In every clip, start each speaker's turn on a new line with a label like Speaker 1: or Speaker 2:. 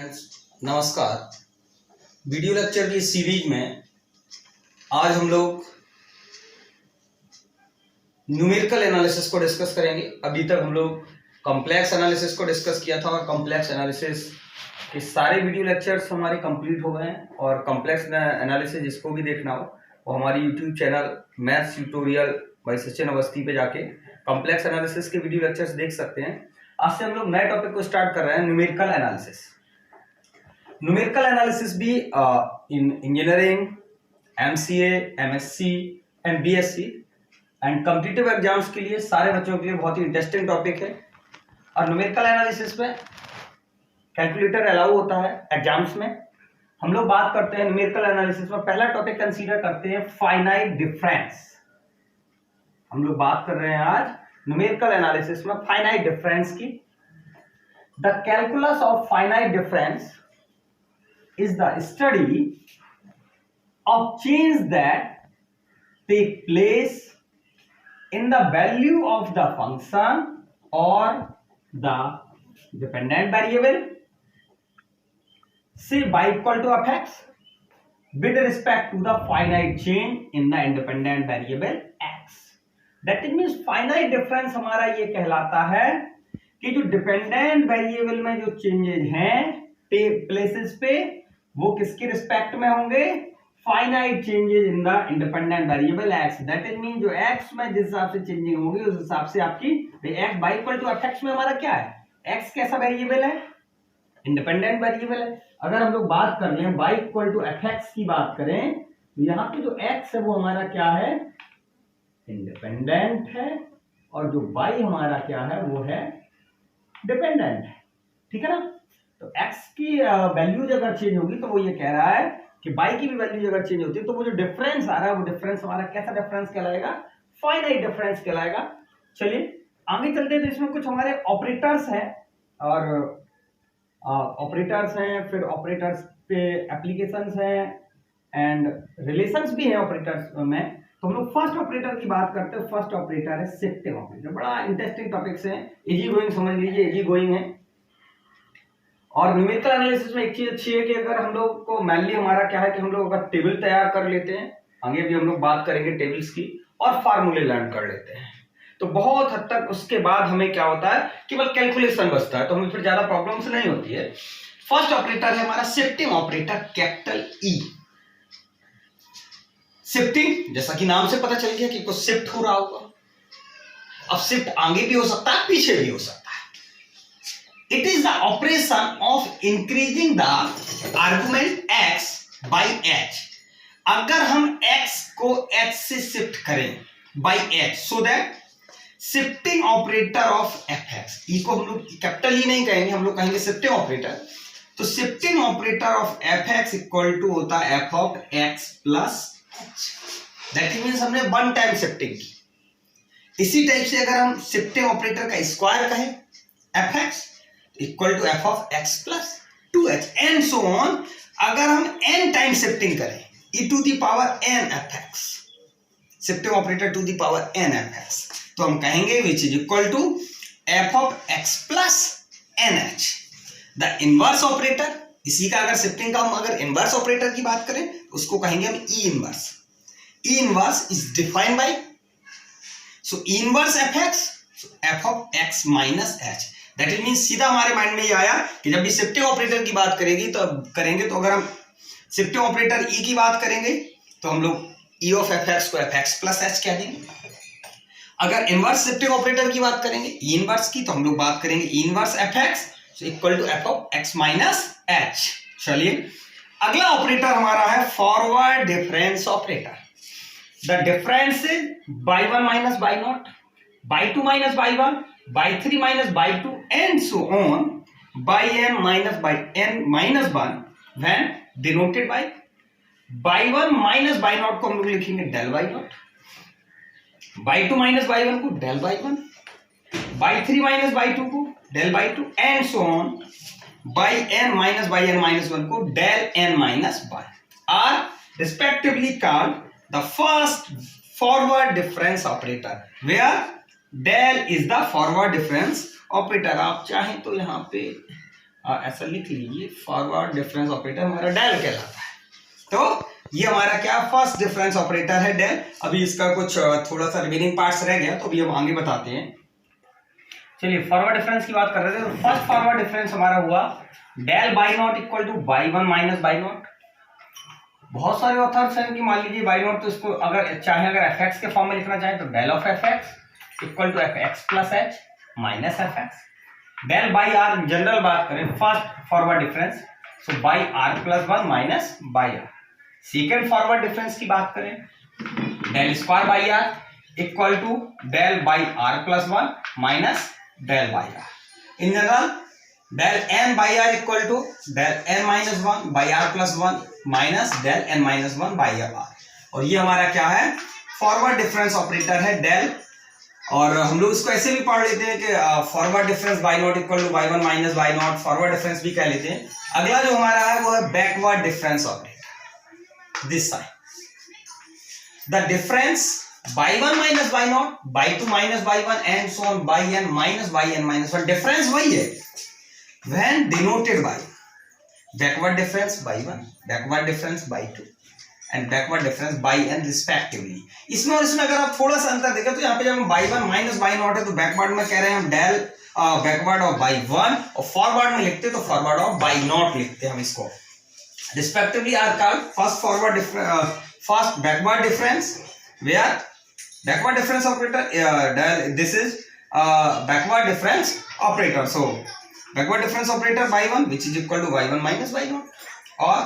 Speaker 1: Friends, नमस्कार। Video lecture की series में आज हम लोग न्यूमेरिकल एनालिसिस को डिस्कस करेंगे। अभी तक हम लोग कॉम्प्लेक्स एनालिसिस को डिस्कस किया था और कॉम्प्लेक्स एनालिसिस के सारे वीडियो लेक्चर्स हमारे कंप्लीट हो गए हैं। और कॉम्प्लेक्स एनालिसिस जिसको भी देखना हो वो हमारी YouTube channel maths tutorial bye Sachin Awasthi पे जाके कॉम्प्लेक्स एनालिसिस के वीडियो लेक्चर्स देख सकते हैं। आज से हम लोग नए टॉपिक को स्टार्ट कर रहे हैं, न्यूमेरिकल एनालिसिस। न्यूमेरिकल एनालिसिस भी इन engineering, MCA, MSc and BSc and competitive exams के लिए सारे बच्चों के लिए बहुत ही इंटरेस्टिंग टॉपिक है। और न्यूमेरिकल एनालिसिस में कैलकुलेटर अलाउ होता है एग्जाम्स में। हम लोग बात करते हैं न्यूमेरिकल एनालिसिस में, पहला टॉपिक कंसीडर करते हैं फाइनाइट डिफरेंस। हम लोग बात कर रहे हैं आज न्यूमेरिकल एनालिसिस में फाइनाइट डिफरेंस की। The calculus of finite difference is the study of change that take place in the value of the function or the dependent variable, say y equal to fx, with respect to the finite change in the independent variable x. That means finite difference हमारा ये कहलाता है कि जो dependent variable में जो changes हैं places पे वो किसके रिस्पेक्ट में होंगे, finite changes in the independent variable x। That is mean जो x में जिस हिसाब से चेंजिंग होगी उस हिसाब से आपकी x y equal to fx में हमारा क्या है, x कैसा वेरिएबल है, इंडिपेंडेंट वेरिएबल है। अगर हम लोग बात कर लें y इक्वल टू fx की बात करें तो यहाँ पे जो x है वो हमारा क्या है, इंडिपेंडेंट है, और जो y हमारा क्या है वो है डिपेंडेंट है। ठीक है ना। तो x की वैल्यूज अगर चेंज होगी तो वो ये कह रहा है कि y की भी वैल्यूज अगर चेंज होती है तो वो जो डिफरेंस आ रहा है वो डिफरेंस हमारा कैसा डिफरेंस कहलाएगा, फाइनाइट डिफरेंस कहलाएगा। चलिए आगे चलते हैं। तो इसमें कुछ हमारे ऑपरेटर्स हैं और ऑपरेटर्स हैं, फिर ऑपरेटर्स पे एप्लीकेशंस हैं एंड रिलेशंस भी हैं ऑपरेटर्स में। तो हम लोग फर्स्ट ऑपरेटर की बात करते हैं। फर्स्ट ऑपरेटर है शिफ्टिंग ऑपरेटर। बड़ा इंटरेस्टिंग टॉपिक्स है, इजी गोइंग समझ लीजिए, इजी गोइंग है। और न्यूमेरिकल एनालिसिस में एक चीज अच्छी है कि अगर हम लोग को मेनली हमारा क्या है कि हम लोग अगर टेबल तैयार कर लेते हैं, आगे भी हम लोग बात करेंगे टेबल्स की, और फार्मूले लर्न कर लेते हैं तो बहुत हद तक उसके बाद हमें क्या होता है, केवल कैलकुलेशन बचता है, तो हमें फिर ज्यादा प्रॉब्लम्स नहीं होती है। फर्स्ट ऑपरेटर है हमारा shifting operator, capital E. Shifting जैसा कि नाम से पता चल गया कि कुछ शिफ्ट हो रहा होगा। अब शिफ्ट आगे भी हो सकता है, पीछे भी हो सकता है। It is the operation of increasing the argument x by h. अगर हम x को h से शिफ्ट करें by h, so that shifting operator of fx, e को हम लोग कैपिटल ई नहीं कहेंगे, हम लोग कहेंगे शिफ्टिंग ऑपरेटर। तो shifting operator of fx equal to होता है f of x plus h। That means हमने वन टाइम शिफ्टिंग की। इसी टाइप से अगर हम शिफ्टिंग ऑपरेटर का स्क्वायर कहें fx equal to f of x plus 2h and so on. अगर हम n टाइम शिफ्टिंग करें e to the power n f x, shifting operator to the power n f x, तो हम कहेंगे which is equal to f of x plus nh। The inverse operator, इसी का अगर shifting का हम अगर इनवर्स ऑपरेटर की बात करें उसको कहेंगे हम ई inverse. E inverse is defined by so E inverse f x, F of x minus H. That is mean सीधा हमारे माइंड में ये आया कि जब भी शिफ्टिंग ऑपरेटर की बात करेंगे तो अगर हम शिफ्टिंग ऑपरेटर ई की बात करेंगे तो हम लोग ई ऑफ एफ एक्स को एफ एक्स प्लस एच कह देंगे। अगर इनवर्स शिफ्टिंग ऑपरेटर की बात करेंगे ई इनवर्स की, तो हम लोग बात करेंगे E inverse f x equal to f of x minus h. चलिए अगला ऑपरेटर हमारा है forward difference operator. The difference is y one minus y naught, y two minus y one, by 3 minus by 2 and so on, by n minus by n minus 1 when denoted by 1 minus by naught को हम लोग लिखेंगे del by naught, by 2 minus by 1 को del by 1, by 3 minus by 2 को del by 2 and so on, by n minus by n minus 1 को del n minus 1 are respectively called the first forward difference operator, where del is the forward difference operator. आप चाहें तो यहाँ पे ऐसा लिख लीजिए, फॉरवर्ड डिफरेंस ऑपरेटर हमारा डेल कहलाता है। तो ये हमारा क्या फर्स्ट डिफरेंस ऑपरेटर है डेल। अभी इसका कुछ थोड़ा सा रिमेनिंग पार्ट्स रह गया, तो अभी हम आगे बताते हैं। चलिए फॉरवर्ड डिफरेंस की बात कर रहे थे, तो फर्स्ट फॉरवर्ड डिफरेंस हमारा हुआ del y naught equal to y one minus y naught. बहुत सारे ऑथर्स हैं कि मान लीजिए बाई नॉट, तो इसको अगर चाहे अगर एफ एक्स के फॉर्म में लिखना चाहे तो del of f x equal to f x plus h minus f x. Del y r general बात करें first forward difference, so y r plus one minus y r. Second forward difference की बात करें del square y r equal to del y r plus one minus del y r. In general del n y r equal to del n minus one y r plus one minus del n minus one y r. और ये हमारा क्या है, forward difference operator है del. और हम लोग इसको ऐसे भी पढ़ लेते हैं कि forward difference by naught equal to y one minus y not, forward difference भी कह लेते हैं। अगला जो हमारा है वो है backward difference operator, this side the difference by 1 minus by naught, by 2 minus by 1 and so on, by n minus by n minus 1। Difference वही है when denoted by backward difference by 1, backward difference by 2 and backward difference by n respectively। इसमें और इसमें अगर आप थोड़ा सा अंतर देखें तो यहाँ पे जब हम by 1 minus by naught है तो बैकवर्ड में कह रहे हैं हम डेल बैकवर्ड ऑफ by 1, और फॉरवर्ड में लिखते तो फॉरवर्ड ऑफ by naught लिखते हैं हम इसको। respectively are called first forward first backward difference where backward difference operator this is backward difference operator, so backward difference operator by 1 which is equal to y1 minus y naught, or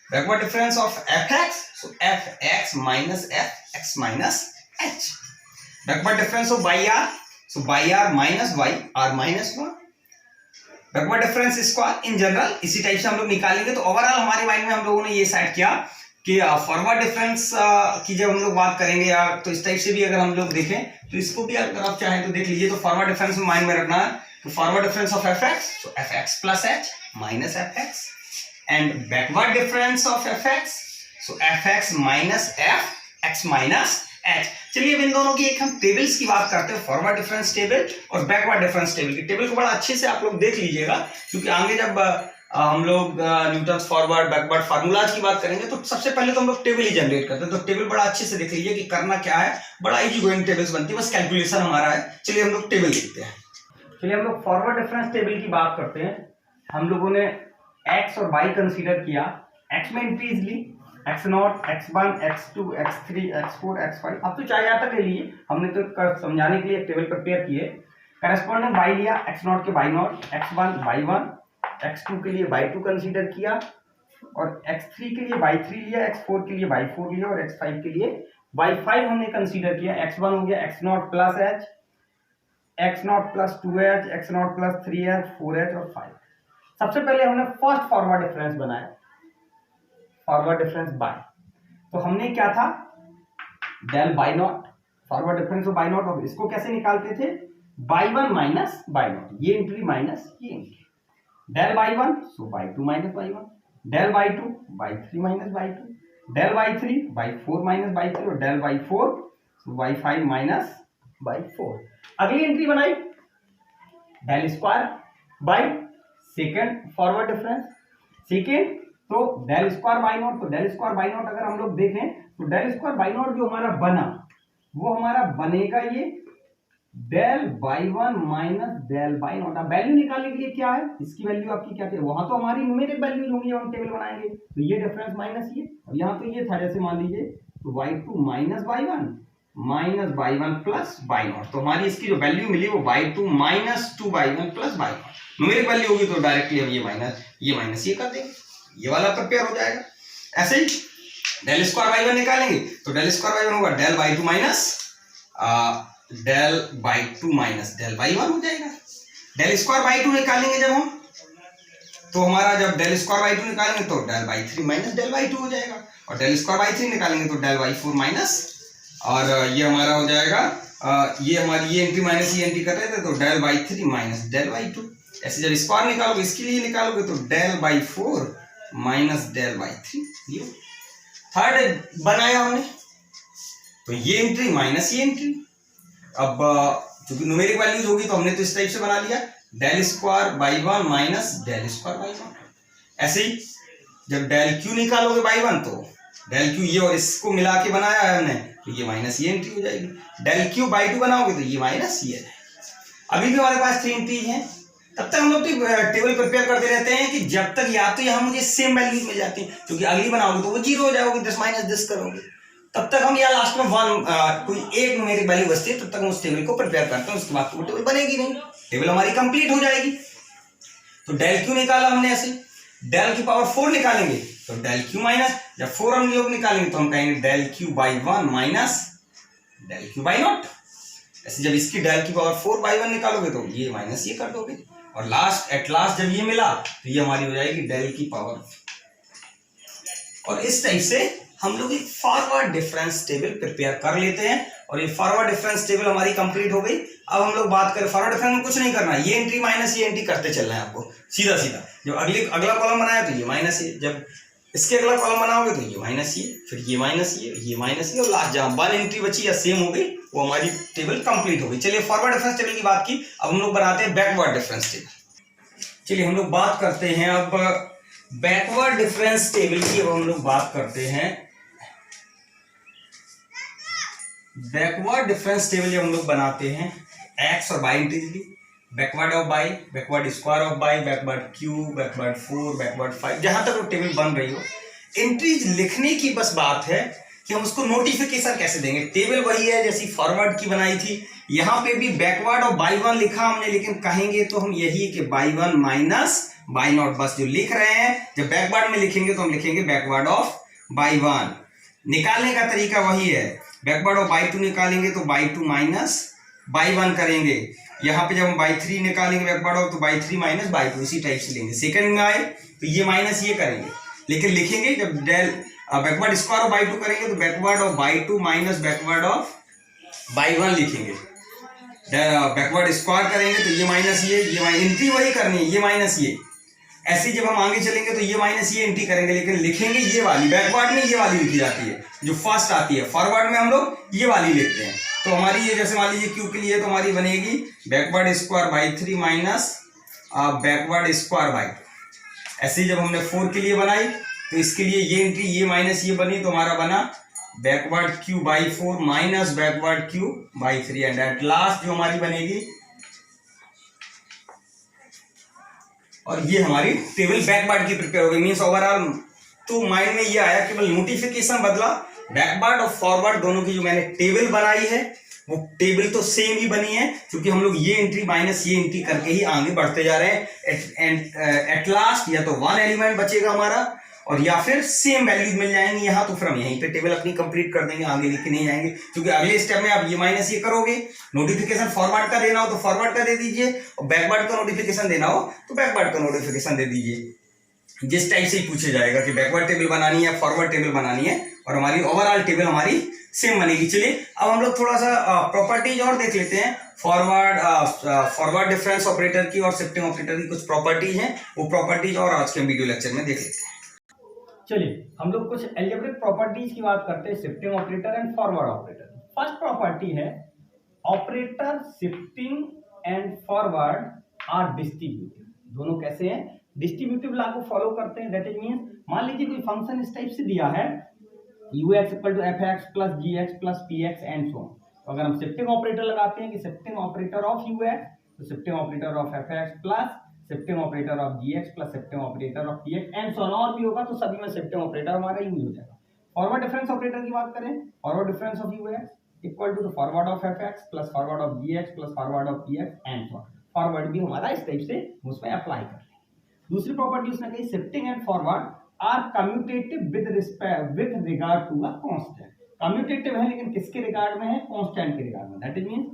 Speaker 1: backward difference of fx, so fx minus fx minus h। backward difference of y r, so y r minus y r minus 1। backward difference square in general इसी type से हम लोग निकालेंगे। तो overall हमारे mind में हम लोगों ने ये सेट किया कि फॉरवर्ड डिफरेंस की जब हम लोग बात करेंगे या तो इस टाइप से भी अगर हम लोग देखें तो इसको भी अगर आप चाहें तो देख लीजिए। तो फॉरवर्ड डिफरेंस में माइंड में रखना है तो forward difference of f x, so F x plus h minus f x, and backward difference of f x, so F x minus f x minus h. चलिए अब इन दोनों की एक हम टेबल्स की बात करते हैं, फॉरवर्ड डिफरेंस टेबल और बैकवर्ड डिफरेंस टेबल की। टेबल को बड़ा अच्छे से आप लोग देख लीजिएगा, क्योंकि आगे जब हम लोग न्यूटन्स फॉरवर्ड बैकवर्ड फार्मूलाज की बात करेंगे तो सबसे पहले तो हम लोग टेबल ही जनरेट करते हैं। तो टेबल बड़ा अच्छे से देख लीजिए कि करना क्या है, बड़ा इजी गोइंग टेबल्स बनती है, बस कैलकुलेशन हमारा है। चलिए हम लोग टेबल देखते हैं। चलिए हम लोग फॉरवर्ड डिफरेंस टेबल की बात करते हैं। हम लोगों ने एक्स और वाई कंसीडर किया। एक्स में इंक्रीज ली, x naught, x one, x two, x three, x four, x five, अब तो चाहे आता ले लिए, हमने तो समझाने के लिए टेबल प्रिपेयर किए। करस्पॉन्डिंग वाई लिया, एक्स नॉट के y naught, x one y one, x2 के लिए y2 कंसीडर किया, और x3 के लिए y3 लिया, x4 के लिए y4 लिया, और x5 के लिए y5 हमने कंसीडर किया। x1 हो गया x0 plus h, x0 plus 2h, x0 plus 3h, 4h और 5। सबसे पहले हमने फर्स्ट फॉरवर्ड डिफरेंस बनाया, फॉरवर्ड डिफरेंस बाय। तो हमने क्या था, del y naught, forward difference y naught. और इसको कैसे निकालते थे, y one minus y naught, ये एंट्री माइनस ये entry. Del y one, so y two minus y one, del y two y three minus y two, del y three y four minus y three, और del y four, so y five minus by four. अगली entry बनाई del square y second forward difference, second तो del square y naught. तो del square y naught अगर हम लोग देखें तो डेल स्क्वायर बाई नॉट जो हमारा बना वो हमारा बनेगा ये del y one minus del y naught. अब वैल्यू निकालने के लिए क्या है, इसकी वैल्यू आपकी क्या है, वहां तो हमारी न्यूमेरिक वैल्यूज होंगी जब हम टेबल बनाएंगे, तो ये डिफरेंस माइनस ये, और यहाँ तो ये था जैसे मान लीजिए तो y2 minus y one minus y one plus by naught. तो हमारी इसकी जो वैल्यू मिली वो y2 minus two y one plus by not. Numeric value होगी तो डायरेक्टली हम ये माइनस ये कर देंगे, ये वाला प्रिपेयर हो जाएगा। ऐसे ही डेल स्क्वायर बाई वन निकालेंगे तो डेल स्क्वायर बाई वन होगा del y two minus del y two minus del y one हो जाएगा। डेल स्क्वायर बाई टू निकालेंगे जब हम, तो हमारा जब डेल स्क्वायर बाई टू निकालेंगे तो del y three minus del y two हो जाएगा, और डेल स्क्वायर बाई थ्री निकालेंगे तो डेल बाई फोर माइनस, और ये हमारा हो जाएगा ये हमारी ये एंट्री माइनस ये एंट्री कर रहे थे तो del y three minus del y two. ऐसे जब स्क्वायर निकालोगे इसके लिए निकालोगे तो del y four minus del y three. Third बनाया हमने तो ये एंट्री माइनस ये एंट्री। अब क्योंकि न्यूमेरिक वैल्यूज होगी तो हमने तो इस टाइप से बना लिया, del square y one minus del square y one. ऐसे ही जब डेल क्यू निकालोगे बाई वन तो डेल क्यू ये और इसको मिला के बनाया है हमने तो ये माइनस ये एंट्री हो जाएगी। डेल क्यू बाई टू बनाओगे तो ये माइनस ये। अभी भी हमारे पास 3 एंट्रीज हैं। तब तक हम लोग टेबल प्रिपेयर करते रहते हैं कि जब तक या तो यहाँ मुझे सेम वैल्यूज मिल जाती है, क्योंकि अगली बनाओगे तो वो 0 हो जाओगे, दिस माइनस दिस करोगे, तब तक हम या लास्ट में कोई एक न्यूमेरिक वैल्यू बचती है, तब तक हम उस टेबल को प्रिपेयर करते हैं। उसके बाद तो वो टेबल बनेगी नहीं, टेबल हमारी कंप्लीट हो जाएगी। तो डेल क्यू निकाला हमने, ऐसे डेल की पावर 4 निकालेंगे तो डेल क्यू माइनस, जब 4 हम लोग निकालेंगे तो हम कहेंगे del cube y one minus del cube y naught. ऐसे जब इसकी डेल की पावर 4 बाई वन निकालोगे तो ये माइनस ये कर दोगे, और एट लास्ट जब ये मिला तो ये हमारी हो जाएगी डेल की पावर। और इस टाइप से हम लोग एक फॉरवर्ड डिफरेंस टेबल प्रिपेयर कर लेते हैं, और ये फॉरवर्ड डिफरेंस टेबल हमारी कंप्लीट हो गई। अब हम लोग बात करें फॉरवर्ड डिफरेंस में कुछ नहीं करना, ये एंट्री माइनस ये एंट्री करते चलना है आपको सीधा सीधा। जब अगला कॉलम बनाया तो ये माइनस ये, जब इसके अगला कॉलम बनाओगे तो ये माइनस ये, फिर ये माइनस ये माइनस ये, और लास्ट जहां 1 एंट्री बची या सेम हो गई वो हमारी टेबल कंप्लीट हो गई। चलिए फॉरवर्ड डिफरेंस टेबल की बात की, अब हम लोग बनाते हैं बैकवर्ड डिफरेंस टेबल। चलिए हम लोग बात करते हैं अब बैकवर्ड डिफरेंस टेबल की। अब हम लोग बात करते हैं बैकवर्ड डिफरेंस टेबल जब हम लोग बनाते हैं एक्स और वाई एंट्रीज की, backward of by, backward square of by, backward Q, backward 4, backward 5, जहां तक वो टेबल बन रही हो, एंट्रीज लिखने की बस बात है कि हम उसको नोटिफिकेशन कैसे देंगे। टेबल वही है जैसी फॉरवर्ड की बनाई थी, यहाँ पे भी बैकवर्ड ऑफ बाई वन लिखा हमने, लेकिन कहेंगे तो हम यही कि by one minus y not, बस जो लिख रहे हैं। जब बैकवर्ड में लिखेंगे तो हम लिखेंगे बैकवर्ड ऑफ बाई वन। निकालने का तरीका वही है, बैकवर्ड ऑफ बाई टू निकालेंगे तो by two minus y one करेंगे। यहाँ पे जब हम बाई थ्री निकालेंगे बैकवर्ड ऑफ तो by three minus y to, इसी टाइप से लेंगे। सेकंड में आए तो ये माइनस ये करेंगे, लेकिन लिखेंगे जब del backward square of by two करेंगे तो backward of by two minus backward of by one लिखेंगे। बैकवर्ड स्क्वायर करेंगे तो ये माइनस ये एंट्री वही करनी है, ये माइनस ये। ऐसे जब हम आगे चलेंगे तो ये माइनस ये एंट्री करेंगे, लेकिन लिखेंगे ये वाली, बैकवर्ड में ये वाली लिखी जाती है जो फर्स्ट आती है, फॉरवर्ड में हम लोग ये वाली लिखते हैं। तो हमारी ये जैसे मान लीजिए क्यू के लिए तो हमारी बनेगी backward square by three minus backward square by two. ऐसे जब हमने 4 के लिए बनाई तो इसके लिए ये एंट्री ये माइनस ये बनी, तो हमारा बना backward Q by 4 minus backward Q by 3, and at last जो हमारी बनेगी, और ये हमारी टेबल बैकवर्ड की प्रिपेयर हो गई। मीन्स ओवरऑल तो माइंड में ये आया, केवल नोटिफिकेशन बदला, बैकवर्ड और फॉरवर्ड दोनों की जो मैंने टेबल बनाई है वो टेबल तो सेम ही बनी है, क्योंकि हम लोग ये एंट्री माइनस ये एंट्री करके ही आगे बढ़ते जा रहे हैं। एट लास्ट या तो 1 एलिमेंट बचेगा हमारा, और या फिर सेम वैल्यूज मिल जाएंगी यहाँ, तो फिर हम यहीं पे टेबल अपनी कंप्लीट कर देंगे, आगे लेके नहीं जाएंगे। क्योंकि अगले स्टेप में आप ये माइनस ये करोगे, नोटिफिकेशन फॉरवर्ड का देना हो तो फॉरवर्ड का दे दीजिए, और बैकवर्ड का नोटिफिकेशन देना हो तो बैकवर्ड का नोटिफिकेशन दे दीजिए। जिस टाइप से ही पूछे जाएगा कि बैकवर्ड टेबल बनानी है, फॉरवर्ड टेबल बनानी है, और हमारी ओवरऑल टेबल हमारी सेम बनेगी। चलिए अब हम लोग थोड़ा सा प्रॉपर्टीज और देख लेते हैं। फॉरवर्ड डिफरेंस ऑपरेटर की और शिफ्टिंग ऑपरेटर की कुछ प्रॉपर्टीज हैं, वो प्रॉपर्टीज और आज के वीडियो लेक्चर में देख लेते हैं।
Speaker 2: चलिए हम लोग कुछ एल्जेब्रिक प्रॉपर्टीज की बात करते हैं, shifting operator and forward operator. First property है operator shifting and forward are distributive. दोनों कैसे हैं? डिस्ट्रीब्यूटिव लॉ को फॉलो करते हैं। दैट इज मींस मान लीजिए कोई फंक्शन इस टाइप से दिया है ux equal to fx plus gx plus px and so on, तो अगर हम शिफ्टिंग ऑपरेटर लगाते हैं कि शिफ्टिंग ऑपरेटर ऑफ ux, तो shifting operator of fx plus shifting operator of gx plus shifting operator of px and so on, और भी होगा, तो सभी में शिफ्टिंग ऑपरेटर हमारा यूज हो जाएगा। फॉरवर्ड डिफरेंस ऑपरेटर की बात करें, forward difference of ux equal to the forward of fx plus forward of gx plus forward of px and so on. Forward भी हमारा इस टाइप से उसमें अप्लाई कर लेंगे। दूसरी प्रॉपर्टी उसने कही shifting and forward are commutative with regard to a constant. Commutative है लेकिन किसके रिगार्ड में है? कांस्टेंट के रिगार्ड में। दैट इज मींस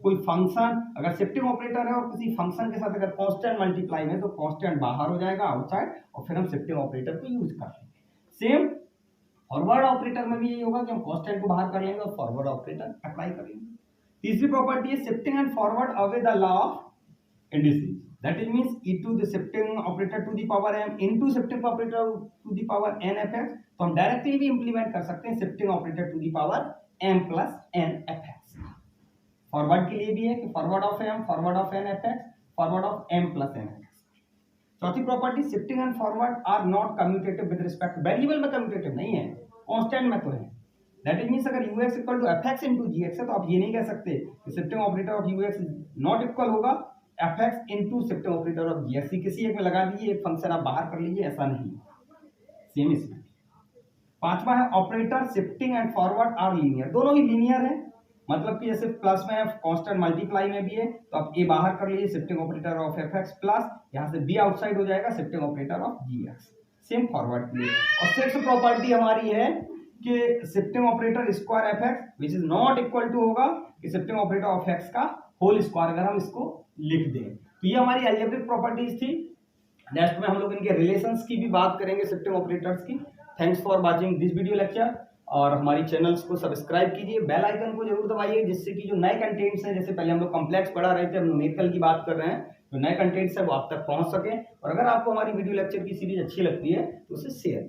Speaker 2: कोई फंक्शन अगर शिफ्टिंग ऑपरेटर है और किसी फंक्शन के साथ अगर कांस्टेंट मल्टीप्लाई में, तो कांस्टेंट बाहर हो जाएगा आउटसाइड, और फिर हम शिफ्टिंग ऑपरेटर को यूज कर लेंगे। सेम फॉरवर्ड ऑपरेटर में भी यही होगा कि हम कांस्टेंट को बाहर कर लेंगे और फॉरवर्ड ऑपरेटर अप्लाई करेंगे। तीसरी प्रॉपर्टी है shifting and forward away the law of indices. That is means e to the shifting operator to the power m into shifting operator to the power n fx, तो हम directly भी implement कर सकते हैं shifting operator to the power m plus n fx। Forward के लिए भी है कि forward of m forward of n fx, forward of m plus n है। चौथी property, shifting and forward are not commutative with respect, variable में commutative नहीं है, कांस्टेंट में तो है। दैट इज मींस अगर ux equal to fx into gx है तो आप ये नहीं कह सकते कि shifting operator of ux not equal होगा fx into shifting operator of gx, किसी एक में लगा दीजिए, एक फंक्शन आप बाहर कर लीजिए, ऐसा नहीं। सेम इसमें। पांचवा है operator shifting and forward are linear, दोनों ही लीनियर है, मतलब कि जैसे प्लस में कांस्टेंट मल्टीप्लाई में भी है तो आप ए बाहर कर लीजिए shifting operator of fx plus यहां से b आउटसाइड हो जाएगा shifting operator of gx, same forward के लिए। और सिक्स्थ प्रॉपर्टी हमारी है कि shifting operator square fx which is not equal to होगा कि शिफ्टिंग ऑपरेटर ऑफ x का होल स्क्वायर, अगर हम इसको लिख दें तो ये हमारी अलजेब्रिक प्रॉपर्टीज थी। नेक्स्ट में हम लोग इनके रिलेशंस की भी बात करेंगे, शिफ्टिंग ऑपरेटर्स की। Thanks for watching this video lecture, और हमारी चैनल्स को सब्सक्राइब कीजिए, बेल आइकन को जरूर दबाइए, जिससे कि जो नए कंटेंट्स हैं, जैसे पहले हम लोग कॉम्प्लेक्स पढ़ा रहे थे, हम न्यूमेरिकल की बात कर रहे हैं, जो नए कंटेंट्स है वो आप तक पहुंच सके। और अगर आपको हमारी वीडियो लेक्चर की सीरीज अच्छी लगती है तो उसे शेयर